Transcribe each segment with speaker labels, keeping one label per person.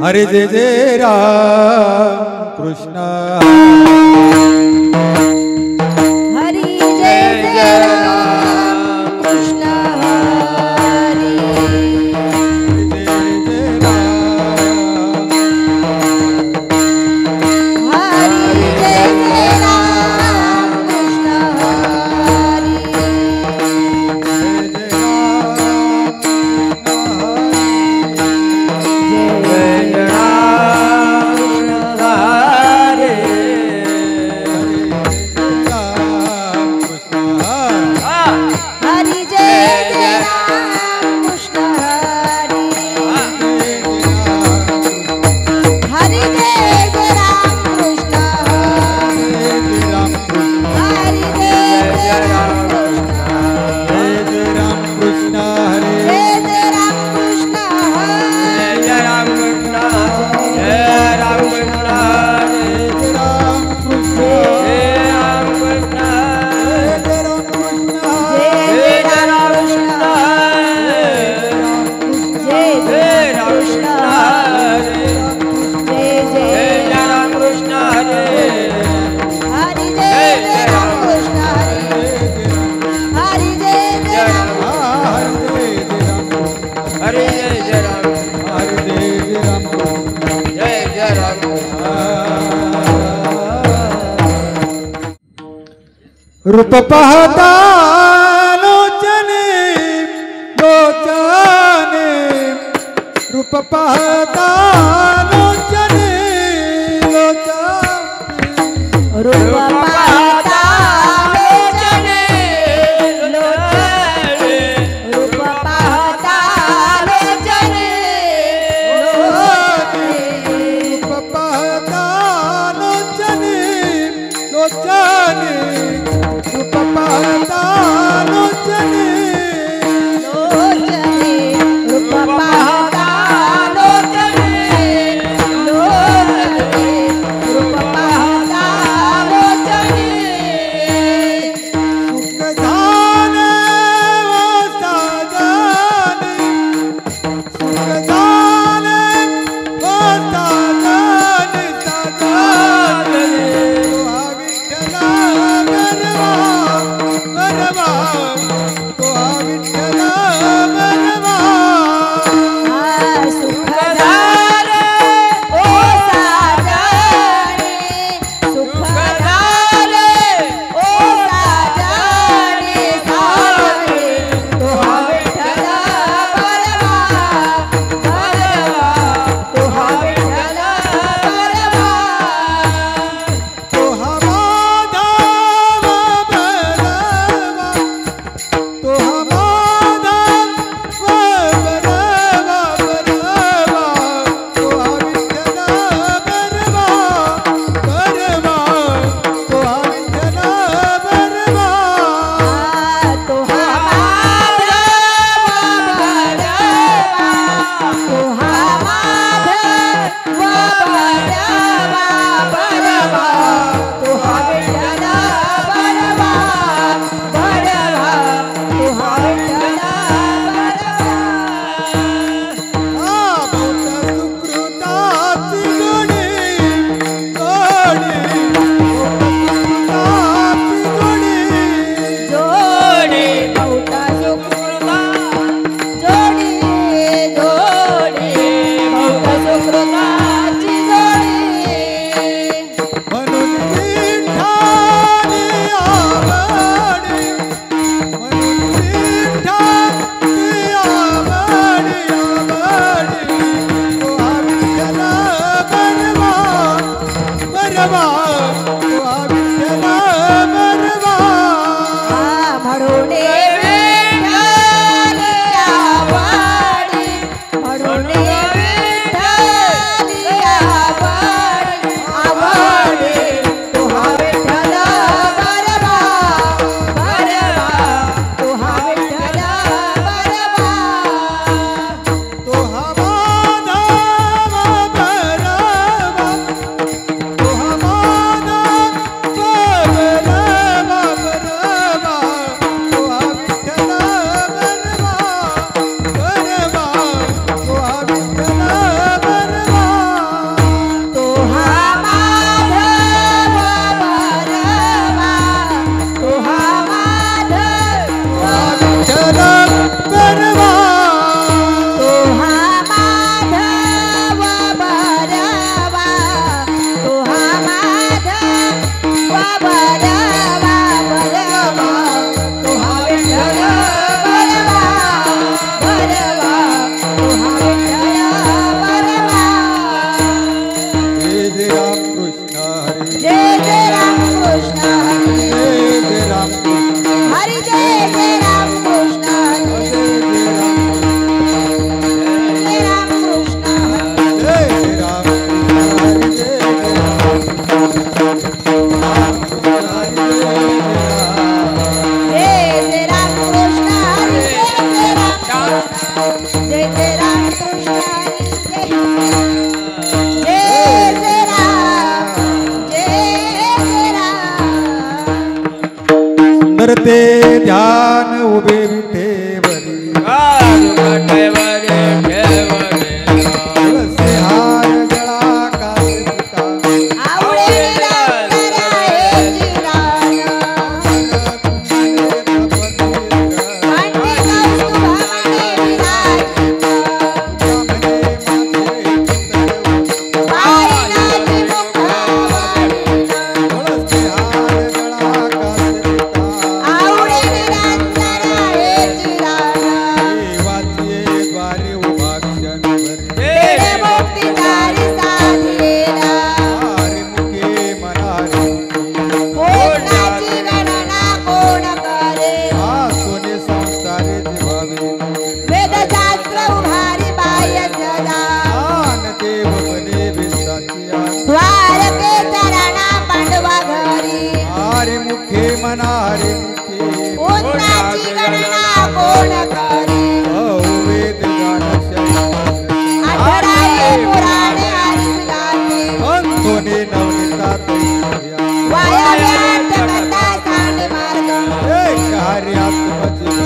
Speaker 1: हरे जय जय राम कृष्ण
Speaker 2: हरि जय जय राम कृष्ण हरि हरि जय जय राम कृष्ण हरि
Speaker 1: रूप पाहता लोचने लोचने रूप पाहता लोचने लोचने
Speaker 2: रूप पाहता लोचने लोचने रूप पाहता लोचने लोचने
Speaker 1: रूप पाहता लोचने लोचने रूप पाहता लोचने
Speaker 2: लोचने रूप पाहता लोचने लोचने रूप पाहता लोचने
Speaker 1: सुख जाने वो साजाने सुख जाने वो साजाने साजाने तो विठ्ठला बनवा
Speaker 2: सुख झाले ओ साजाने सुख झाले ओ साजाने सावरे तो विठ्ठला बनवा बनवा तो विठ्ठला बनवा
Speaker 1: तो माधव बनवा तो माधव बनवा बनवा तो विठ्ठला बनवा बनवा तो विठ्ठला बनवा
Speaker 2: तो माधव बनवा तो माधव बनवा बनवा तो विठ्ठला बनवा बनवा तो विठ्ठला बनवा
Speaker 1: सुकृताची जोडी जोडी सुकृताची जोडी
Speaker 2: जोडी बहुता सुकृता जोडी जोडी बहुता सुकृताची जोडी
Speaker 1: म्हणून विठ्ठली आवडी म्हणून विठ्ठली आवडी आवडी तो विठ्ठला बनवा बनवा तो विठ्ठला बनवा
Speaker 2: म्हणून विठ्ठली आवडी म्हणून विठ्ठली आवडी आवडी तो विठ्ठला बनवा बनवा तो विठ्ठला
Speaker 1: धरते ध्यान उभे विठेवरी तुळसी हार गळा कासे पिता
Speaker 2: आवडे निरंतर हेची रान पंडित कौस्तुभामणे विराजित पायनाची मुखावळीन आवडे निरंतर हेची रान तेरे मुक्ती दारी साधिलेला पूर्णाची गणना कोण करे वेदशास्त्र उभारी बाह्य सदा द्वारके चरणा पांडवा घरी
Speaker 1: मुखे मना हरे मुखे
Speaker 2: पूर्णाची गणना कोण करी
Speaker 1: वेद गान
Speaker 2: अठराये पुराणे हरिगाते
Speaker 1: अंतोने नवनीता तैया
Speaker 2: वायाव्यात कथा सांड मार्ग
Speaker 1: कार्यात्मजी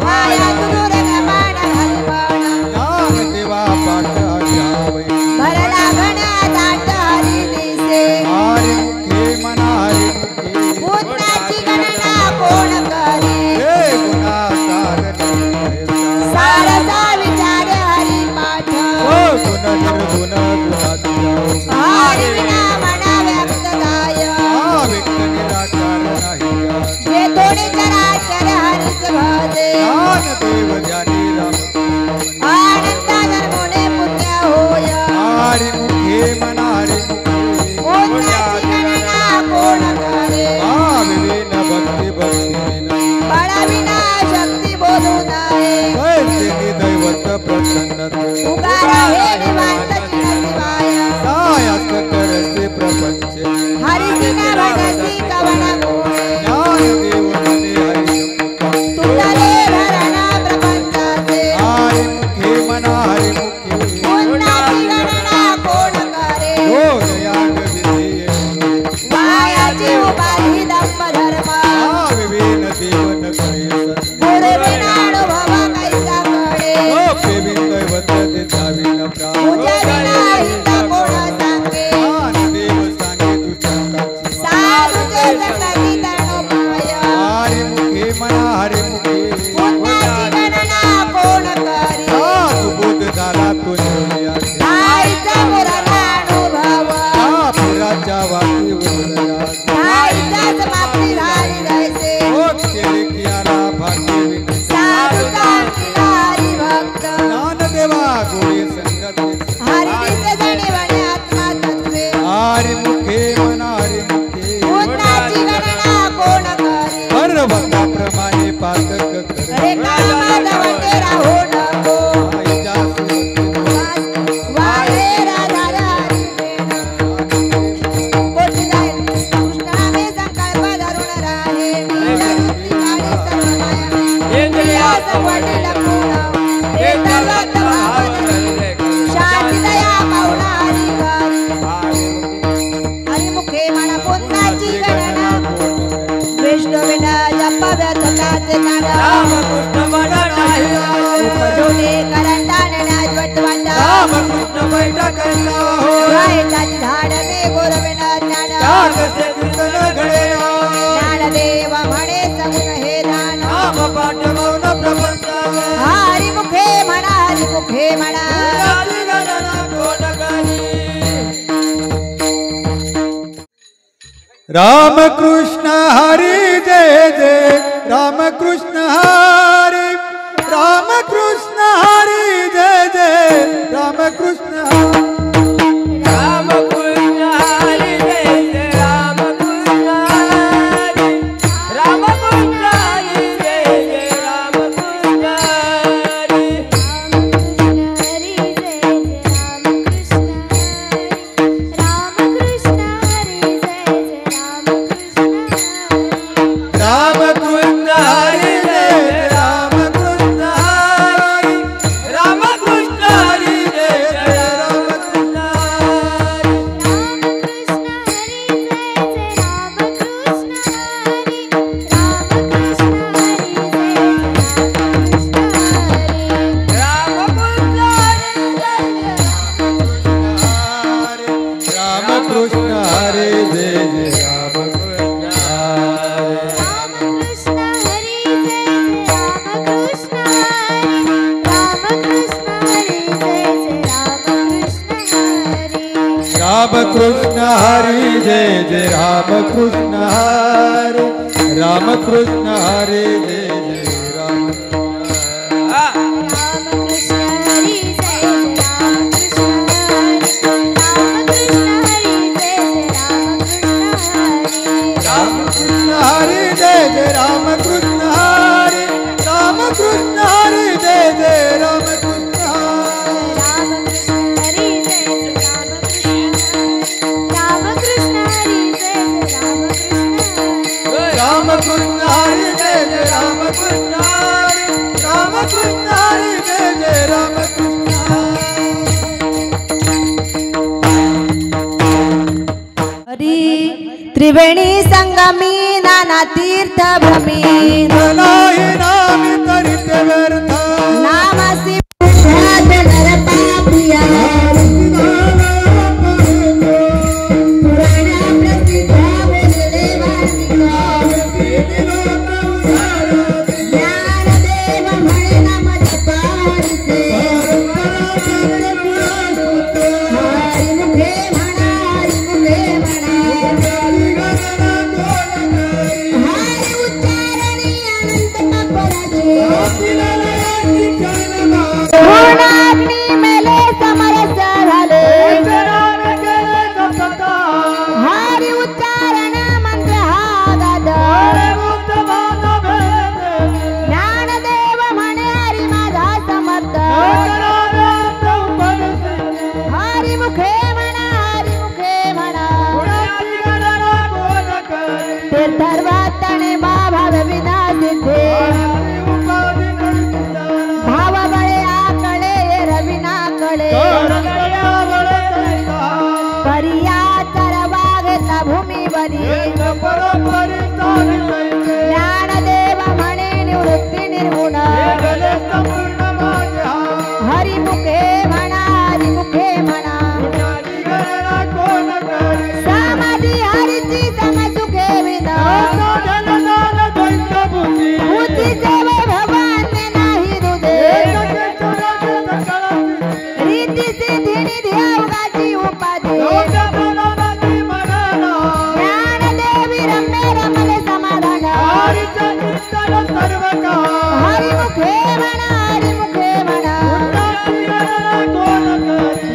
Speaker 2: वाया दुर्गमन हरिवण
Speaker 1: ज्ञान देवा पाठ घ्यावे
Speaker 2: भरला घन दाट हरी दिसे
Speaker 1: हरे मुखे मना हरे मुखे
Speaker 2: पूर्णाची गणना कोण करी
Speaker 1: हे गुणा सार
Speaker 2: सारसा विचार हरी पाठ
Speaker 1: गुण निर्गुण गुणादिया
Speaker 2: हरी विना मना व्यक्त गाय
Speaker 1: व्यक्त निराकार नाही
Speaker 2: जे थोडे चराचर हरिस भजे
Speaker 1: ज्ञान देव ध्यानी राम
Speaker 2: आनंद धर्मोने पुण्य होय
Speaker 1: हरे मुखे मना हरे मुखे
Speaker 2: पूर्णाची गणना कोण करे
Speaker 1: विलीन भक्ती भक्ती
Speaker 2: बळ विना शक्ती बोलू नये
Speaker 1: कैसे दैवत प्रसन्न
Speaker 2: उगार हे निवांत चिर शिवाय
Speaker 1: सायास करसे प्रपंच
Speaker 2: हरिसिन भजसी कवन गुणे
Speaker 1: ज्ञान देव मने हरि
Speaker 2: तुटले धरण प्रपंचाचे
Speaker 1: हरे मुखे मना हरे मुखे
Speaker 2: पूर्णाची गणना कोण करे
Speaker 1: योग याग विधी
Speaker 2: वायाची उपाधी दंभ धर्म
Speaker 1: विवीन देवन करे
Speaker 2: गुरु विना अनुभव कैसा कळे
Speaker 1: केविन दैवत देताविन प्राण
Speaker 2: पूजा विना हित कोण सांगे
Speaker 1: ज्ञान देव सांगे दुष्टांची
Speaker 2: साधूचे संगती तरणोपाय
Speaker 1: हरे मुखे मना हरे मुखे
Speaker 2: पूर्णाची गणना कोण करी
Speaker 1: सुबोध झाला तो निवडिया
Speaker 2: आईचा मुरला अनुभव
Speaker 1: पुराच्या वाटी उरला
Speaker 2: आईचा समाप्ती झाली जैसे
Speaker 1: केले कियाला भाग्य विन
Speaker 2: साधूचा अंकिला हरिभक्त
Speaker 1: ज्ञान देवा गोळी संगत
Speaker 2: हरिदिसे जणीवणे आत्मा तत्वे
Speaker 1: हरे मुखे मना हरे मुखे
Speaker 2: पूर्णाची गणना कोण करी
Speaker 1: पर्वताप्रमाणे पातक कर
Speaker 2: रे कामाधवटे राहू नको
Speaker 1: आईच्या सुरती
Speaker 2: वाहे राधार हरी वेण कोटी जाईल कृष्णाने संकल्प धरून राहे नीलवृत्ती काढी सर्वमय इंद्रियास वडील पूर्ण हे सर्वत भावने शांती दया पाहुणा हरी करी हरिमुखे म्हणा पुन्हाची गणना विष्णुविना जप व्यथकाचे काढा उपजोने करंटाने नाजवट वाटा गायचाची झाडने गोरविना ज्ञान ज्ञानदेव म्हणे सगुण हे दान हरिमुखे म्हणा हरिमुखे म्हणा
Speaker 1: राम कृष्ण हरी जय जय राम कृष्ण हरी राम कृष्ण हरी जय जय राम कृष्ण हरी जय जय राम कृष्ण हरी राम कृष्ण हरी जय जय राम हरे जय जय राम कृष्ण हरे राम कृष्ण हरे जय जय राम कृष्ण
Speaker 2: हरे
Speaker 1: राम कृष्ण हरे जय जय राम कृष्ण हरे राम कृष्ण हरे जय जय राम कृष्ण
Speaker 2: हरी त्रिवेणी संगमी नाना तीर्थ भ्रमी
Speaker 1: नाही नाम करीते व्यर्थ
Speaker 2: नामसी नर पापिया ज्ञानदेव म्हणे निवृत्ती निर्गुण हरिमुखे म्हणा हरिमुखे म्हणा समाधी हरीची समसुखे विना बुद्धीचे भगवान नाही दुदे रीती सिद्धी निधी अवघाची उपाधी हरिमुखे म्हणा हरिमुखे म्हणा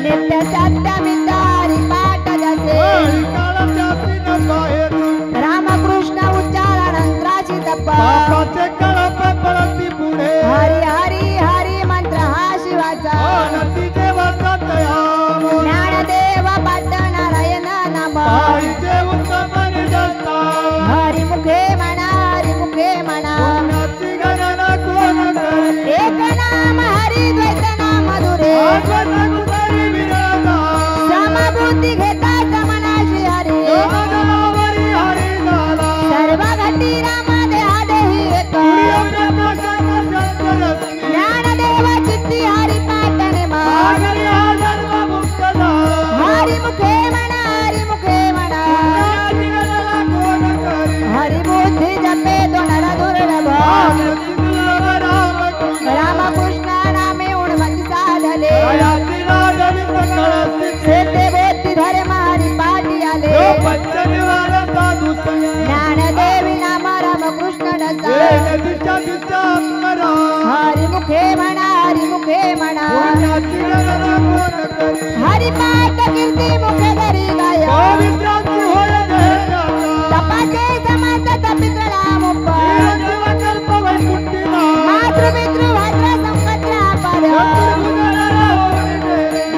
Speaker 2: नित्य सत्य मित्र हरिपाठ जसे रामकृष्ण उच्चारानंतराची तप हरी हरी हरी मंत्र हा शिवाचा ज्ञानदेव पाठ नारायण नाम हरिमुखे म्हणा हरिमुखे म्हणा एक नाम हरी द्वैत नाम मधुरे समबुद्धी घेता समनाशी हरी सर्व घटी राम देहा देही एक ज्ञानदेव चित्ती हरी पाठने मा हरिमुखे म्हणा हरिमुखे म्हणा हरिबुद्धी जपे तो नर दुर्लभ रामकृष्ण नामे उणवंती साधले सेते बोधी धर्म हरिपाठी आले ज्ञानदेवी नाम रामकृष्ण डसा हरिमुखे म्हणा हरिमुखे म्हणा हरिपाठ कीर्ती मुखे धरी गाय तपाचे समस्त तपित्र राम मातृपितृ भाद्र संपत्रा पर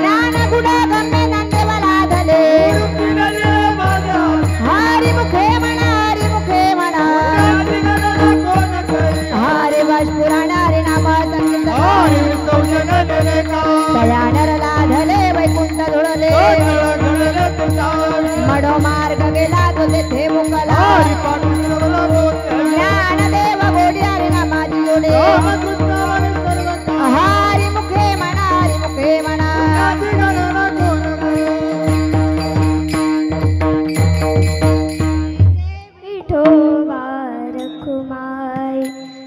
Speaker 2: ज्ञान गुण गम्य नंदेवला धले हरिमुखे म्हणा हरिमुखे म्हणा हरि वश पुराण हरि नाम संकीर्तन तया नरला धले वैकुंठ धुळले मडो मार्ग गेला तो तेथे मुकला ज्ञानदेव गोडी हरि नामाची जोडे हरिमुखे म्हणा हरिमुखे म्हणा विठोबा रखुमाई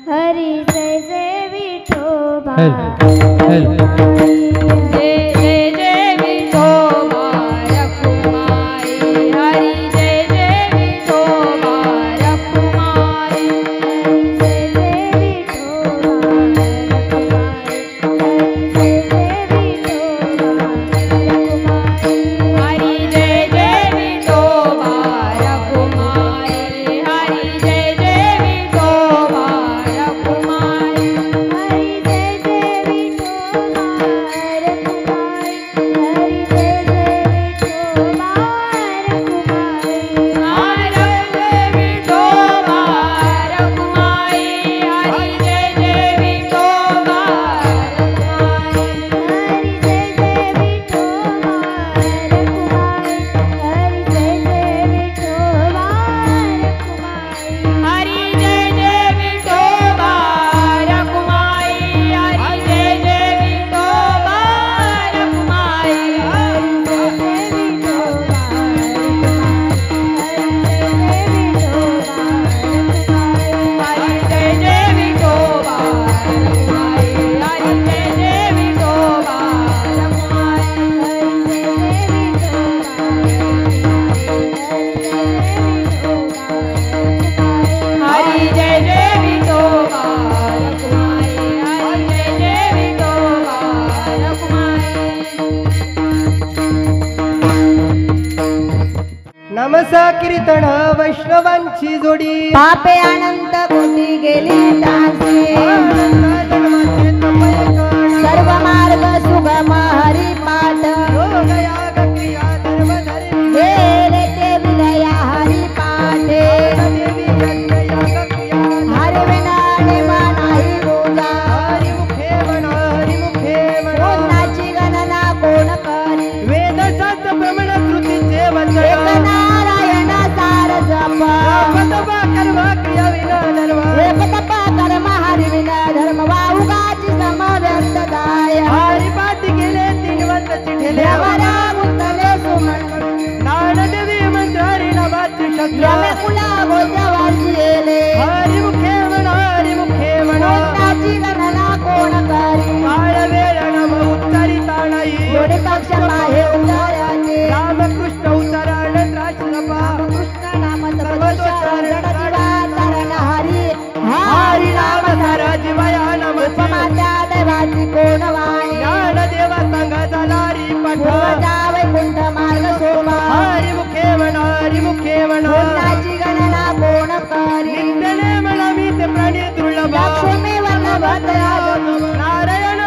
Speaker 2: हरी जय जय विठोबा जय जय जय विठोबा रखुमाई
Speaker 1: रसा कीर्तन वैष्णवांची जोडी
Speaker 2: पापे अनंत कोटी गेली तासी सर्व मार्ग सुगम हरी पाठ गेले ते विलया हरी पाठे हरी विनाने मानाही बोला कोणाची गणना कोण करी
Speaker 1: वेदशास्त्र प्रमाण कृतीचे वचन
Speaker 2: एक नारायण सार जप एक तप कर्म हरी विना धर्म वाहुगाची समव्यर्थदाय
Speaker 1: हरी पाठी गेले तीन वंत चिठेले
Speaker 2: रमरा गुंतले सुमन
Speaker 1: नारदेवी मंत्र हरी नावाची शस्त्र
Speaker 2: रमे कुला गोजवाची येले
Speaker 1: हरी मुखे म्हणा
Speaker 2: कोणाची गणना कोण करी
Speaker 1: काळ वेळ नम उच्चारिता नाही
Speaker 2: दोन्ही पक्ष पाहे उताराचे
Speaker 1: रामकृष्ण उच्चारण त्रासलपा
Speaker 2: कृष्ण नाम सर्वोच्चारण जीवातरण हरी
Speaker 1: हरी नाम सारा जीवया नम
Speaker 2: उपमात्या देवाची कोण वाणी
Speaker 1: ज्ञान देवा संग झाला री पठ
Speaker 2: जावे कुंठ मार्ग शोभा
Speaker 1: हरी मुखे म्हणा
Speaker 2: कोणाची गणना कोण करी
Speaker 1: निंदने म्हणा मी ते प्राणी दुर्लभ
Speaker 2: लक्ष्मी वनभद्रा
Speaker 1: नारायण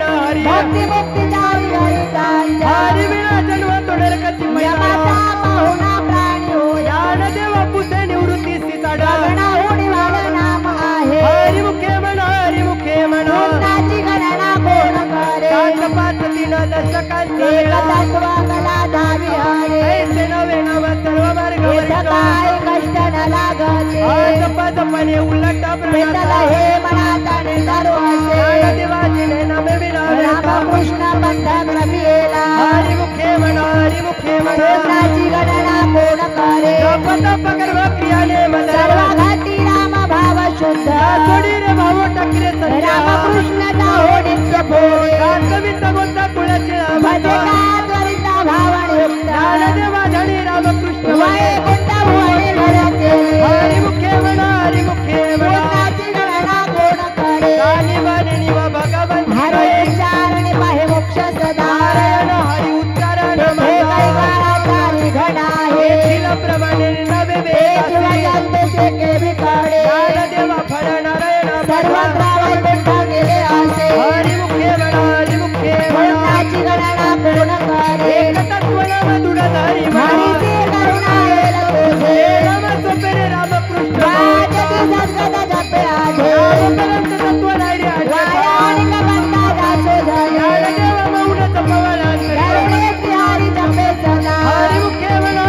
Speaker 1: हरी
Speaker 2: भक्ती मुक्ती जावी हरितांच्या
Speaker 1: हरी विना जन्म तोडर कची
Speaker 2: यमाचा पाहुणा प्राणी होय
Speaker 1: ज्ञान देवा पुसे निवृत्ती सीताड
Speaker 2: गणा होणी वाळ नाम आहे
Speaker 1: हरी मुखे म्हणा
Speaker 2: कोणाची गणना कोण करे
Speaker 1: शांत पाच तीन दशकांत
Speaker 2: एक तत्व कला धावी हरे
Speaker 1: ऐसे नवे नव सर्व मार्ग
Speaker 2: इथं काय कष्ट न लागते
Speaker 1: जपणे उलट
Speaker 2: विठ्ठल हे मनात निर्धारू असे
Speaker 1: देवाजीने नवे विना
Speaker 2: रामकृष्ण पंथ क्रमियेला
Speaker 1: हरी मुखे म्हणा
Speaker 2: कोणाची गणना कोण करे
Speaker 1: जप कर्म क्रियाने मला
Speaker 2: सर्व घाटी राम भाव शुद्ध
Speaker 1: सोडी रे भाव टाकले
Speaker 2: रामकृष्ण हो नित्य भोळे
Speaker 1: कविता गोंता कुळाचे
Speaker 2: भजे का त्वरिता भावण युक्त
Speaker 1: ज्ञानदेवा धणी रामकृष्ण
Speaker 2: वैकुंठ भुवने घर केले
Speaker 1: हरी मुखे म्हणा
Speaker 2: कोणाची गणना कोण करे
Speaker 1: कानी वाणी व भगवंत
Speaker 2: हरे चारणे पाहे मोक्ष सदा
Speaker 1: नारायण हरी उच्चारण
Speaker 2: हे कैकाळाचारी घड आहे
Speaker 1: प्रमाणे नवे
Speaker 2: एक वचन से के बिकाडे
Speaker 1: देवा फळ नारायण
Speaker 2: सर्वत्र वैकुंठ गेले असे
Speaker 1: हरी मुखे म्हणा
Speaker 2: कोणाची गणना कोण करे
Speaker 1: एक तत्व नाम दुडधारी
Speaker 2: हरीचे करुणा येल तुझे
Speaker 1: राम सोपेरे रामकृष्ण
Speaker 2: वाजती सद्गत जपे आढे
Speaker 1: परंत तत्व नाही
Speaker 2: वायानिक बंदा जासो झाले
Speaker 1: देवा मौन तपवला
Speaker 2: करुणे श्री हरी जपे सदा
Speaker 1: हरी मुखे म्हणा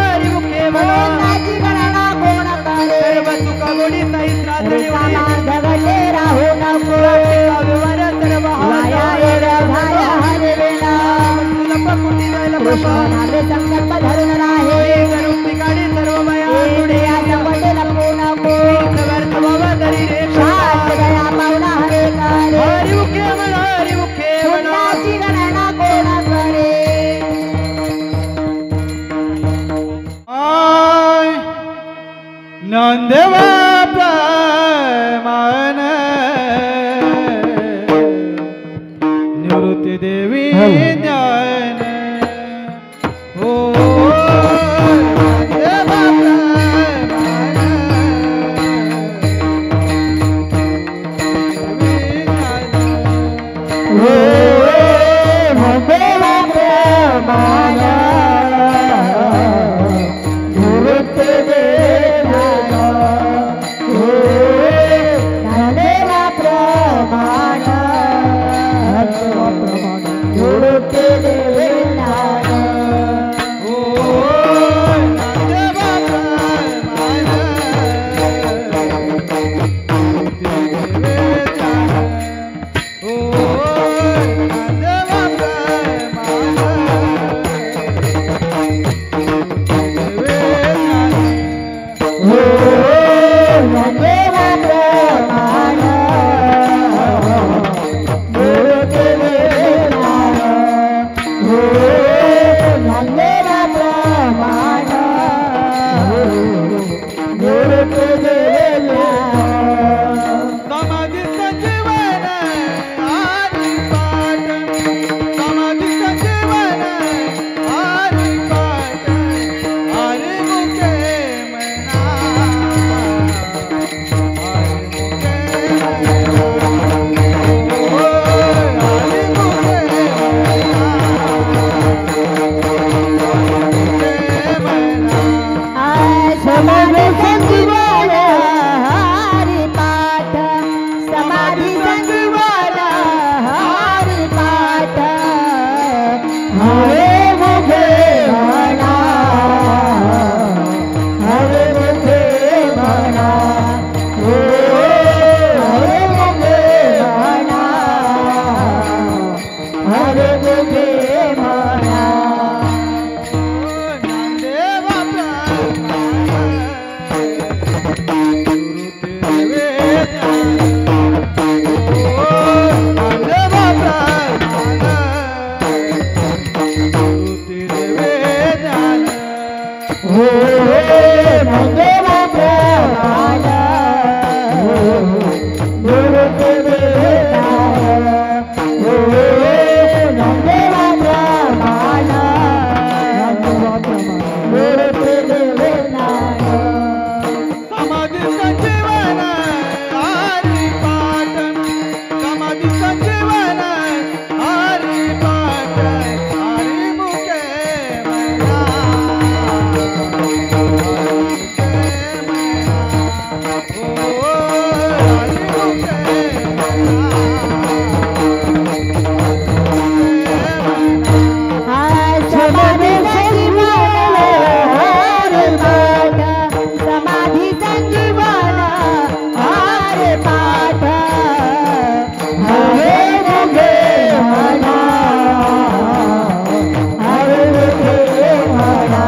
Speaker 2: कोणाची गणना कोण करे
Speaker 1: सर्व सुख गोडी साई त्रासणी
Speaker 2: धगटे राहू नको
Speaker 1: व्यवहार सर्व
Speaker 2: वाया येर भाया हरे वेळा
Speaker 1: कुटी जायला
Speaker 2: कृष्णाने संकल्प धरून राहे
Speaker 1: करुक्ती काढी सर्व माया
Speaker 2: या संकटे लपू नको
Speaker 1: व्यर्थ बाबा तरी रे
Speaker 2: शांत दया पावला हरे करे
Speaker 1: हरी मुखे म्हणा
Speaker 2: कोणाची गणना कोण करे
Speaker 1: नंदेवा प्रमाण निवृत्ती देवी ज्ञान हो नंदेवा प्रमाण
Speaker 2: हो नंदेवा प्रमाण निवृत्ती देवी ज्ञान हो नंदेवा प्रमाण मूर्ती विधान नंदेवा प्रमाण मूर्ती विधान
Speaker 1: समाधी संजीवन हरी पाठ समाधी संजीवन हरी पाठ हरी मुखे मना
Speaker 2: समाधी संजीवन हरे पाठ हरे मुखे म्हणा हरे मुखे म्हणा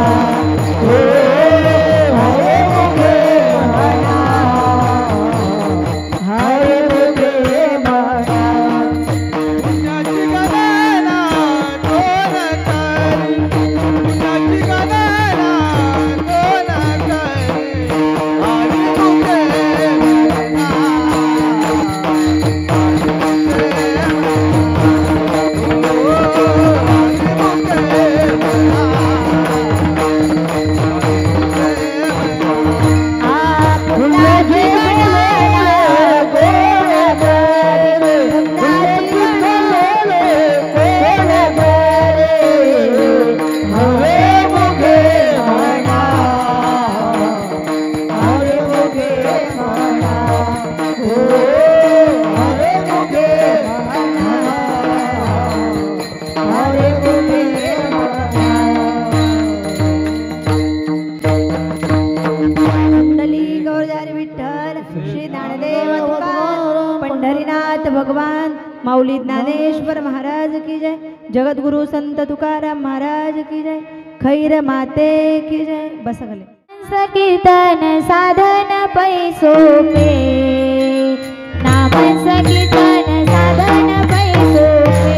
Speaker 2: हरे मुखे म्हणा हरे मुखे म्हणा
Speaker 1: पुण्याची गणना कोण करी पुण्याची गणना कोण करी हरी मुखे म्हणा
Speaker 2: पंढरीनाथ भगवान माऊली ज्ञानेश्वर महाराज की जय, जगद्गुरु संत तुकाराम महाराज की जय, खैर माते की जय. बस गले कीर्तन साधन पैसो पे नाम कीर्तन साधन पैसो पे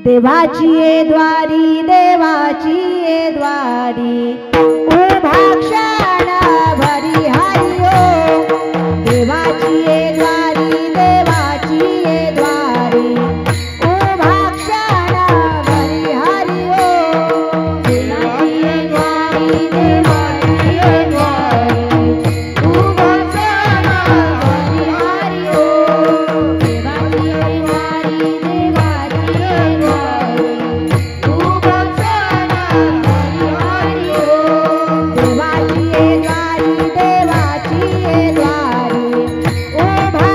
Speaker 2: देवाची ये द्वारी देवाची ये द्वारी उभा क्षण भरी हरी हो देवाची ये द्वारी देवाची ये द्वारी उभा क्षण भरी हरी हो देवाची ये द्वारी देवाची ये द्वारी उभा क्षण भरी हरी हो देवाची ये द्वारी देवाची ये द्वारी देवाची ये द्वारी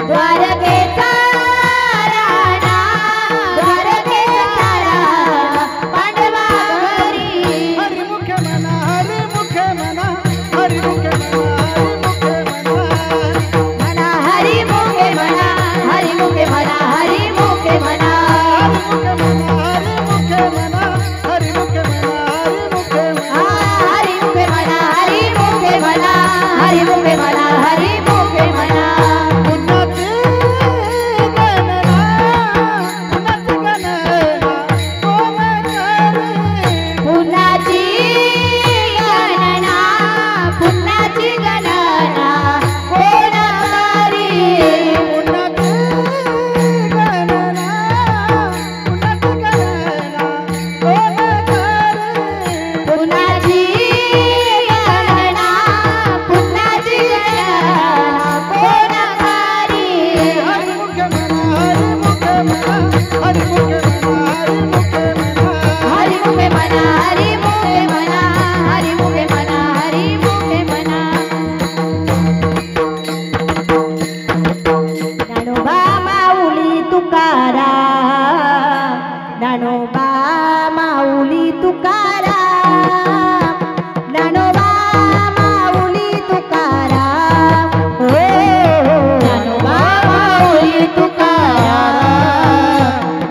Speaker 2: द्वारकेचा राणा द्वारकेचा राणा पांडवा घरी
Speaker 1: हरिमुखे म्हणा हरिमुखे म्हणा हरिमुखे म्हणा हरिमुखे म्हणा
Speaker 2: हरिमुखे म्हणा हरिमुखे म्हणा हरिमुखे म्हणा
Speaker 1: हरिमुखे म्हणा
Speaker 2: हरिमुखे म्हणा हरिमुखे म्हणा हरिमुखे म्हणा
Speaker 1: पुन्हाची गणना कोण करे
Speaker 2: पुन्हाची गणना पुन्हाची गणना कोण करी
Speaker 1: पुन्हाची गणना कोण करे
Speaker 2: पुन्हाची गणना पुन्हाची गणना कोण करी
Speaker 1: हरिमुखे म्हणा हरिमुखे म्हणा हरिमुखे म्हणा
Speaker 2: हरिमुखे म्हणा हरिमुखे म्हणा हरिमुखे म्हणा हरिमुखे म्हणा ज्ञानोबा माऊली तुकाराम ज्ञानोबा माऊली तुकाराम ज्ञानोबा माऊली तुकाराम हो ज्ञानोबा माऊली तुकाराम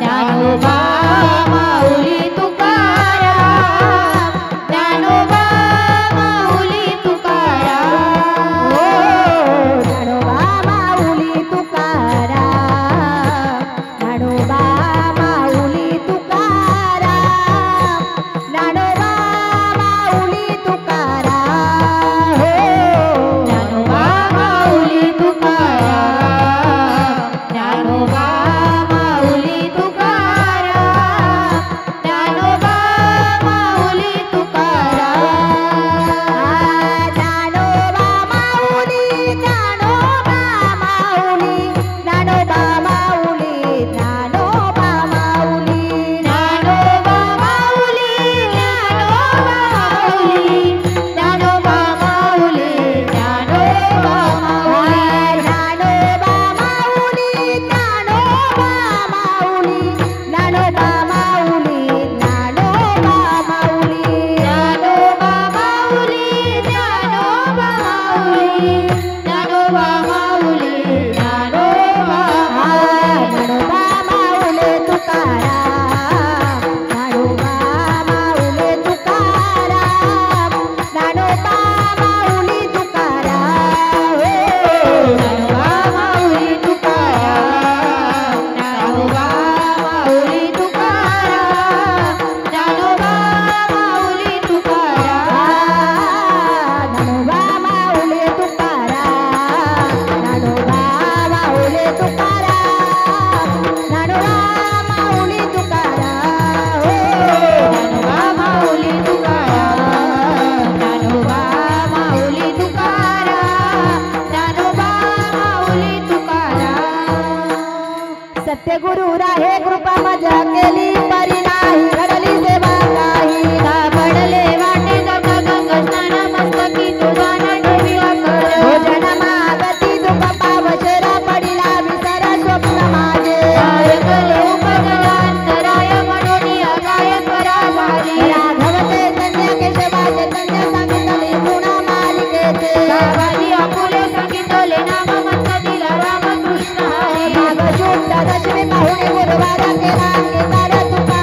Speaker 2: ज्ञानोबा माऊली तुकाराम ज्ञानोबा माऊली तुकाराम हो ज्ञानोबा माऊली तुकाराम ज्ञानोबा माऊली तुकाराम ज्ञानोबा माऊली तुकाराम हो ज्ञानोबा माऊली तुकाराम ज्ञानोबा माऊली तुकाराम ज्ञानोबा माऊली तुकाराम ज्ञानोबा माऊली ज्ञानोबा माऊली ज्ञानोबा माऊली ज्ञानोबा माऊली ज्ञानोबा माऊली ज्ञानोबा माऊली ज्ञानोबा माऊली ज्ञानोबा माऊली ज्ञानोबा माऊली ज्ञानोबा माऊली ज्ञानोबा माऊली ज्ञानोबा माऊली ज्ञानोबा माऊली ज्ञानोबा माऊली ज्ञानोबा माऊली ज्ञानोबा ज्ञानोबा माऊली तुकाराम ज्ञानोबा माऊली तुकाराम ज्ञानोबा माऊली तुकाराम ज्ञानोबा माऊली तुकाराम ज्ञानोबा माऊली तुकाराम ज्ञानोबा माऊली तुकाराम ज्ञानोबा माऊली तुकाराम ज्ञानोबा माऊली तुकाराम ज्ञानोबा माऊली तुकाराम ज्ञानोबा माऊली तुकाराम ज्ञानोबा माऊली तुकाराम ज्ञानोबा माऊली तुकाराम सत्यगुरु राहे कृपा मजा केली परी नाही घडली सेवा काही पडले वाटे जग गंग स्नान मस्तकी तुझा ठेविला कर भोजन मागती दुख पावशेरा पडिला विसर स्वप्न माझे ऐकले उपजलांतराय म्हणून अगाय करा झाली राघव चैतन्य केशवा चैतन्य सांगितले गुणा मालिकेचे गावाली आपुले सांगितले नाम मंत्र दिला रामकृष्ण हरी भाग शुद्ध दशमी पाहुणे गुरुवार केला अंगीकार तुका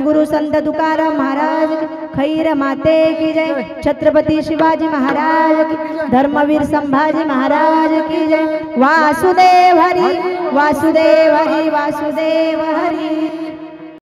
Speaker 2: जगद्गुरु संत तुकाराम महाराज की, खैर माते की जय, छत्रपती शिवाजी महाराज की, धर्मवीर संभाजी महाराज की जय। वासुदेव हरी वासुदेव हरी वासुदेव हरी।